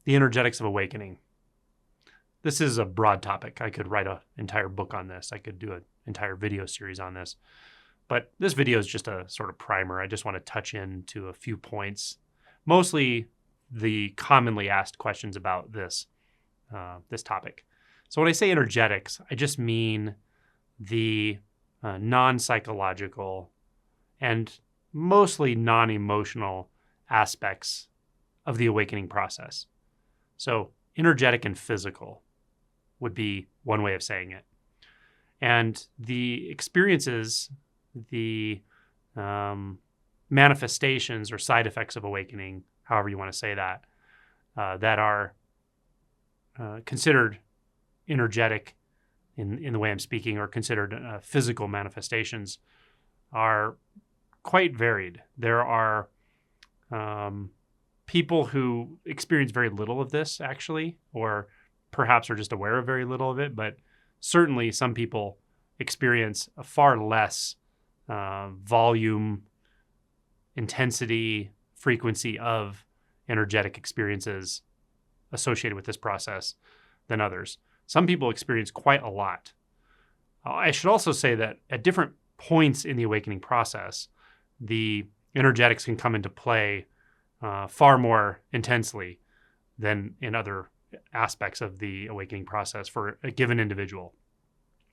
the energetics of awakening. This is a broad topic. I could write an entire book on this. I could do an entire video series on this. But this video is just a sort of primer. I just want to touch into a few points, mostly the commonly asked questions about this topic. So when I say energetics, I just mean the non-psychological and mostly non-emotional aspects of the awakening process. So energetic and physical would be one way of saying it. And the experiences, the manifestations or side effects of awakening, however you want to say that, that are considered energetic in the way I'm speaking, or considered physical manifestations, are quite varied. There are people who experience very little of this, actually, or perhaps are just aware of very little of it, but certainly some people experience a far less volume, intensity, frequency of energetic experiences associated with this process than others. Some people experience quite a lot. I should also say that at different points in the awakening process, the energetics can come into play far more intensely than in other aspects of the awakening process for a given individual.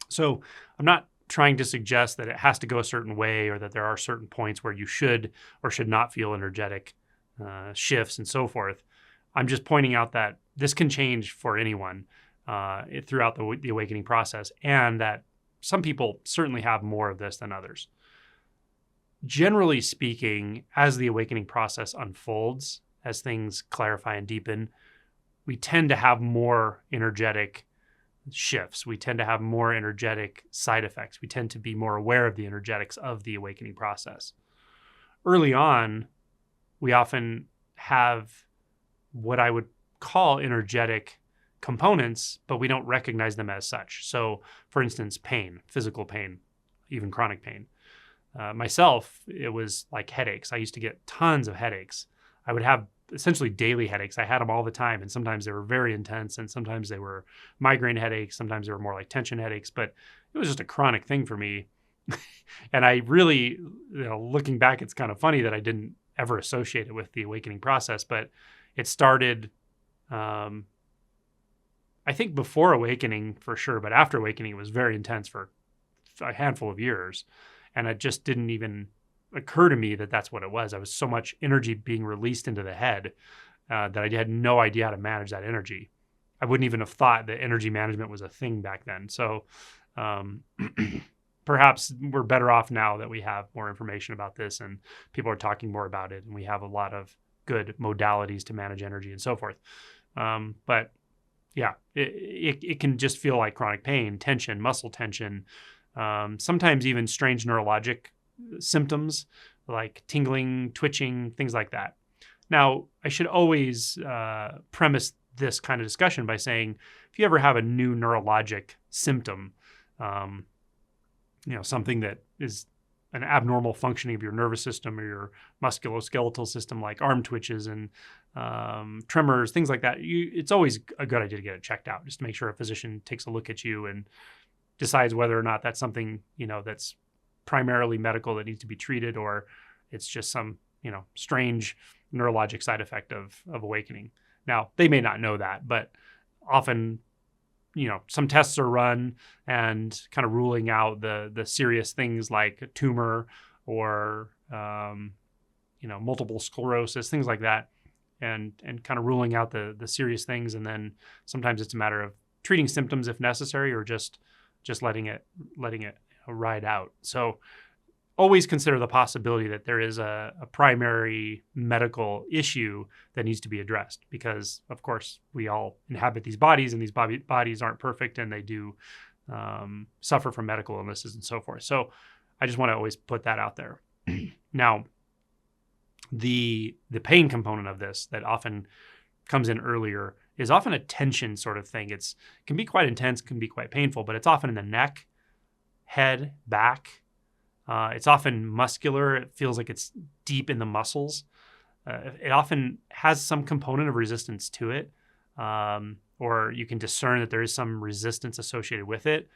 So I'm not trying to suggest that it has to go a certain way, or that there are certain points where you should or should not feel energetic shifts and so forth. I'm just pointing out that this can change for anyone throughout the awakening process, and that some people certainly have more of this than others. Generally speaking, as the awakening process unfolds, as things clarify and deepen, we tend to have more energetic shifts. We tend to have more energetic side effects. We tend to be more aware of the energetics of the awakening process. Early on, we often have what I would call energetic components, but we don't recognize them as such. So, for instance, pain, physical pain, even chronic pain. Myself, it was like headaches. I used to get tons of headaches. I would have essentially daily headaches. I had them all the time, and sometimes they were very intense, and sometimes they were migraine headaches. Sometimes they were more like tension headaches, but it was just a chronic thing for me. And I really, looking back, it's kind of funny that I didn't ever associate it with the awakening process, but it started, I think before awakening for sure, but after awakening, it was very intense for a handful of years. And it just didn't even occur to me that that's what it was. I was so much energy being released into the head that I had no idea how to manage that energy. I wouldn't even have thought that energy management was a thing back then. So perhaps we're better off now that we have more information about this and people are talking more about it, and we have a lot of good modalities to manage energy and so forth. But yeah, it can just feel like chronic pain, tension, muscle tension, sometimes even strange neurologic symptoms like tingling, twitching, things like that. Now, I should always premise this kind of discussion by saying, if you ever have a new neurologic symptom, something that is an abnormal functioning of your nervous system or your musculoskeletal system, like arm twitches and tremors, things like that, it's always a good idea to get it checked out, just to make sure a physician takes a look at you and decides whether or not that's something, that's primarily medical that needs to be treated, or it's just some, strange neurologic side effect of awakening. Now, they may not know that, but often, some tests are run and kind of ruling out the serious things like a tumor or, multiple sclerosis, things like that, and kind of ruling out the serious things. And then sometimes it's a matter of treating symptoms if necessary, or just letting it ride out. So always consider the possibility that there is a primary medical issue that needs to be addressed, because of course we all inhabit these bodies, and these bodies aren't perfect, and they do suffer from medical illnesses and so forth. So I just want to always put that out there. Now, the pain component of this that often comes in earlier is often a tension sort of thing. It can be quite intense, can be quite painful, but it's often in the neck, head, back. It's often muscular. It feels like it's deep in the muscles. It often has some component of resistance to it. or you can discern that there is some resistance associated with it.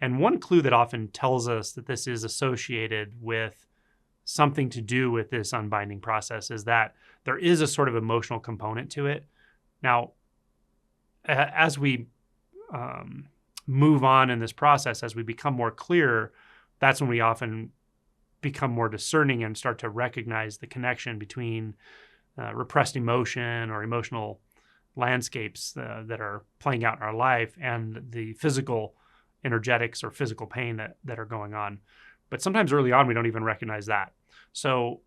And one clue that often tells us that this is associated with something to do with this unbinding process is that there is a sort of emotional component to it. Now, as we move on in this process, as we become more clear, that's when we often become more discerning and start to recognize the connection between repressed emotion or emotional landscapes that are playing out in our life and the physical energetics or physical pain that are going on. But sometimes early on, we don't even recognize that. So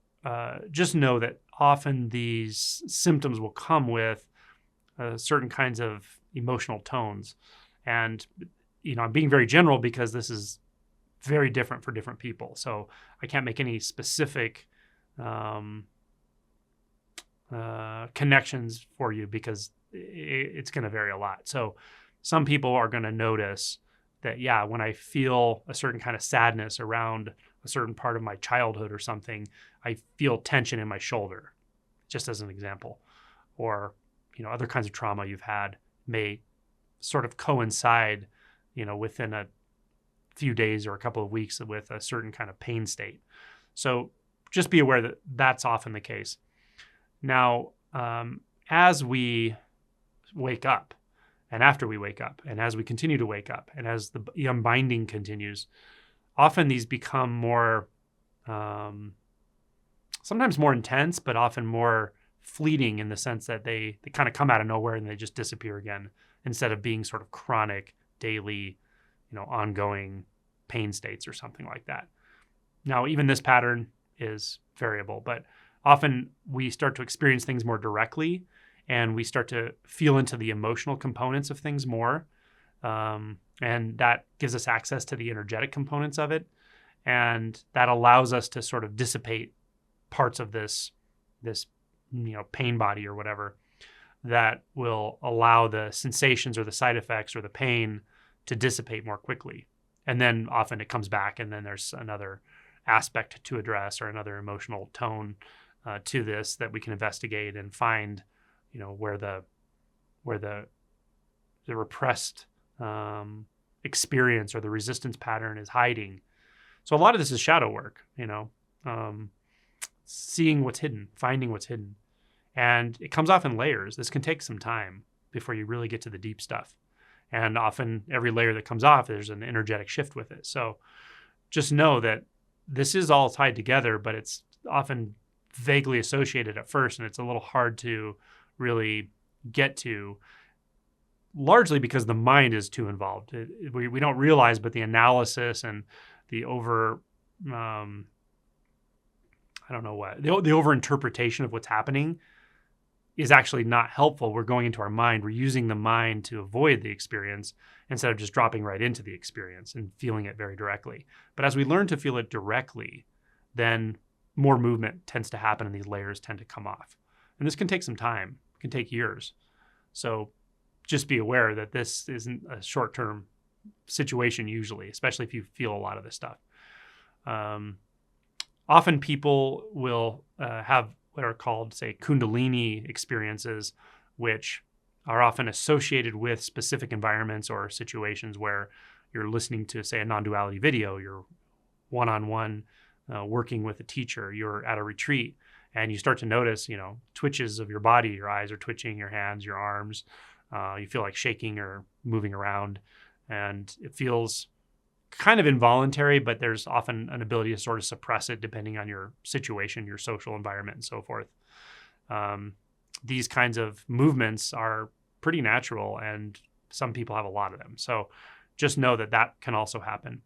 just know that often these symptoms will come with certain kinds of emotional tones. And, I'm being very general because this is very different for different people. So I can't make any specific connections for you because it's going to vary a lot. So some people are going to notice that, when I feel a certain kind of sadness around a certain part of my childhood or something, I feel tension in my shoulder, just as an example. Or, other kinds of trauma you've had may sort of coincide, within a few days or a couple of weeks with a certain kind of pain state. So just be aware that that's often the case. Now, as we wake up and after we wake up and as we continue to wake up and as the unbinding continues, often these become more, sometimes more intense, but often more fleeting in the sense that they kind of come out of nowhere and they just disappear again instead of being sort of chronic, daily, ongoing pain states or something like that. Now, even this pattern is variable, but often we start to experience things more directly and we start to feel into the emotional components of things more. And that gives us access to the energetic components of it. And that allows us to sort of dissipate parts of this pain body or whatever that will allow the sensations or the side effects or the pain to dissipate more quickly. And then often it comes back and then there's another aspect to address or another emotional tone to this that we can investigate and find, where the repressed experience or the resistance pattern is hiding. So a lot of this is shadow work, seeing what's hidden, finding what's hidden. And it comes off in layers. This can take some time before you really get to the deep stuff. And often every layer that comes off, there's an energetic shift with it. So just know that this is all tied together, but it's often vaguely associated at first. And it's a little hard to really get to, largely because the mind is too involved. We don't realize, but the analysis and the over interpretation of what's happening is actually not helpful. We're going into our mind. We're using the mind to avoid the experience instead of just dropping right into the experience and feeling it very directly. But as we learn to feel it directly, then more movement tends to happen and these layers tend to come off. And this can take some time. It can take years. So just be aware that this isn't a short-term situation usually, especially if you feel a lot of this stuff. Often people will have what are called, say, Kundalini experiences, which are often associated with specific environments or situations where you're listening to, say, a non-duality video, you're one-on-one working with a teacher, you're at a retreat, and you start to notice, twitches of your body, your eyes are twitching, your hands, your arms, you feel like shaking or moving around, and it feels kind of involuntary, but there's often an ability to sort of suppress it depending on your situation, your social environment, and so forth. These kinds of movements are pretty natural, and some people have a lot of them. So just know that can also happen.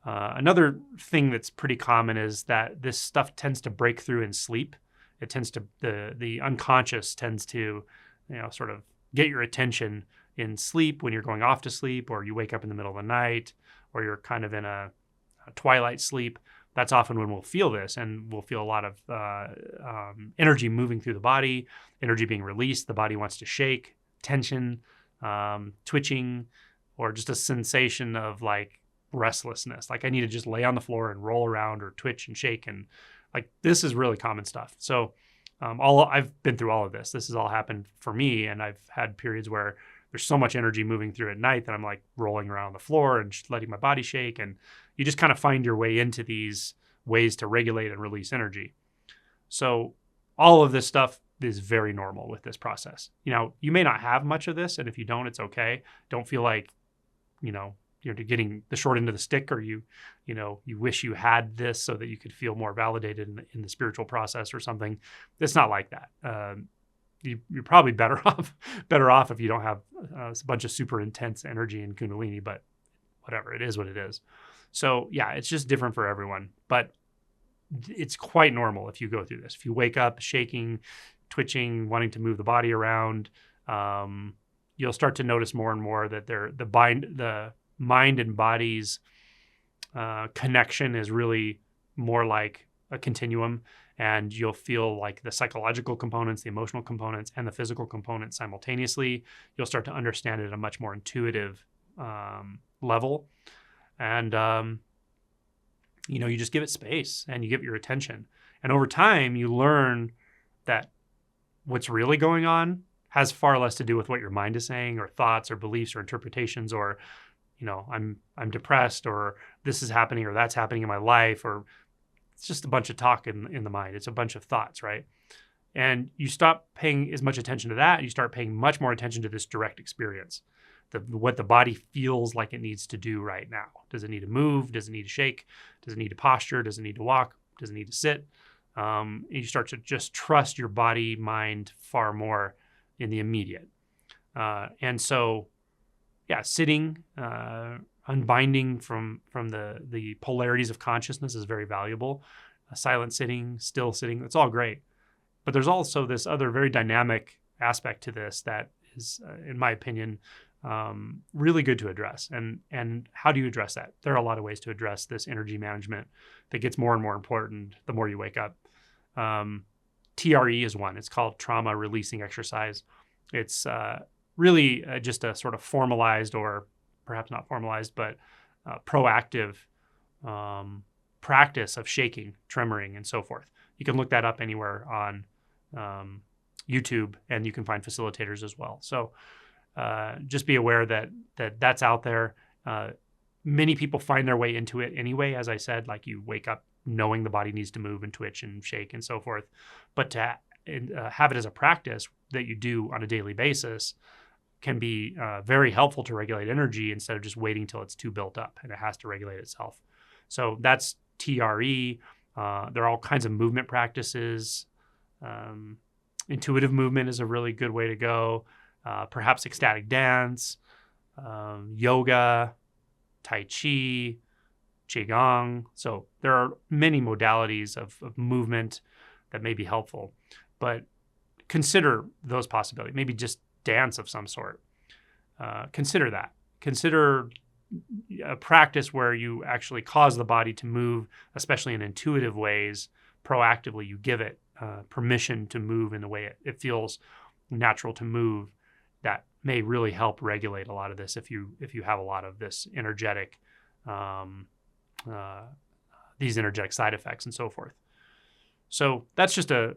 Another thing that's pretty common is that this stuff tends to break through in sleep. It tends to, the unconscious tends to, sort of get your attention in sleep when you're going off to sleep, or you wake up in the middle of the night, or you're kind of in a twilight sleep. That's often when we'll feel this, and we'll feel a lot of energy moving through the body, energy being released. The body wants to shake, tension, twitching, or just a sensation of like restlessness. Like I need to just lay on the floor and roll around or twitch and shake. And like this is really common stuff. So I've been through all of this. This has all happened for me, and I've had periods where there's so much energy moving through at night that I'm like rolling around the floor and just letting my body shake. And you just kind of find your way into these ways to regulate and release energy. So all of this stuff is very normal with this process. You may not have much of this, and if you don't, it's okay. Don't feel like, you're getting the short end of the stick, or you wish you had this so that you could feel more validated in the spiritual process or something. It's not like that. You're probably better off if you don't have a bunch of super intense energy in Kundalini, but whatever, it is what it is. So yeah, it's just different for everyone, but it's quite normal if you go through this. If you wake up shaking, twitching, wanting to move the body around, you'll start to notice more and more that the mind and body's connection is really more like a continuum, and you'll feel like the psychological components, the emotional components, and the physical components simultaneously. You'll start to understand it at a much more intuitive level, and you just give it space and you give it your attention. And over time, you learn that what's really going on has far less to do with what your mind is saying, or thoughts, or beliefs, or interpretations, or I'm depressed, or this is happening, or that's happening in my life, or it's just a bunch of talk in the mind. It's a bunch of thoughts, right? And you stop paying as much attention to that, and you start paying much more attention to this direct experience, what the body feels like it needs to do right now. Does it need to move? Does it need to shake? Does it need to posture? Does it need to walk? Does it need to sit? And you start to just trust your body, mind far more in the immediate. And so, yeah, sitting, unbinding from the polarities of consciousness is very valuable. Silent sitting, still sitting, that's all great. But there's also this other very dynamic aspect to this that is, in my opinion, really good to address. And how do you address that? There are a lot of ways to address this energy management that gets more and more important the more you wake up. TRE is one. It's called trauma releasing exercise. It's really just a sort of formalized, or perhaps not formalized, but proactive practice of shaking, tremoring, and so forth. You can look that up anywhere on YouTube, and you can find facilitators as well. So just be aware that that's out there. Many people find their way into it anyway. As I said, like, you wake up knowing the body needs to move and twitch and shake and so forth. But to have it as a practice that you do on a daily basis can be very helpful to regulate energy, instead of just waiting till it's too built up and it has to regulate itself. So that's TRE. There are all kinds of movement practices. Intuitive movement is a really good way to go. Perhaps ecstatic dance, yoga, Tai Chi, Qigong. So there are many modalities of movement that may be helpful, but consider those possibilities. Maybe just dance of some sort. Consider that. Consider a practice where you actually cause the body to move, especially in intuitive ways, proactively. You give it permission to move in the way it feels natural to move. That may really help regulate a lot of this if you have a lot of this energetic, these energetic side effects and so forth. So that's just a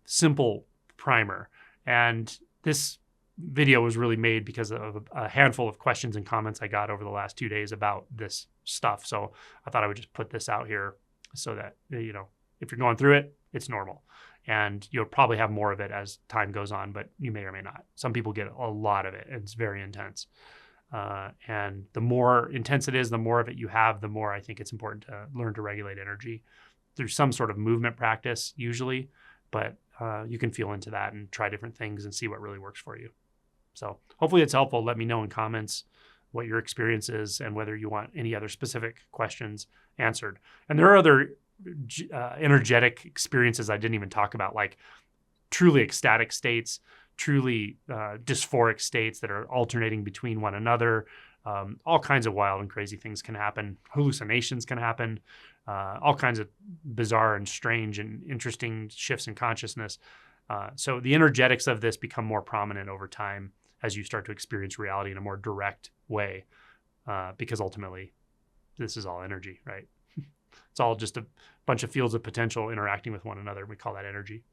simple primer. And this video was really made because of a handful of questions and comments I got over the last 2 days about this stuff. So I thought I would just put this out here so that, if you're going through it, it's normal. And you'll probably have more of it as time goes on, but you may or may not. Some people get a lot of it, and it's very intense. And the more intense it is, the more of it you have, the more I think it's important to learn to regulate energy through some sort of movement practice usually, but you can feel into that and try different things and see what really works for you. So hopefully it's helpful. Let me know in comments what your experience is and whether you want any other specific questions answered. And there are other energetic experiences I didn't even talk about, like truly ecstatic states, truly dysphoric states that are alternating between one another. All kinds of wild and crazy things can happen. Hallucinations can happen. All kinds of bizarre and strange and interesting shifts in consciousness. So the energetics of this become more prominent over time as you start to experience reality in a more direct way, because ultimately this is all energy, right? It's all just a bunch of fields of potential interacting with one another. We call that energy.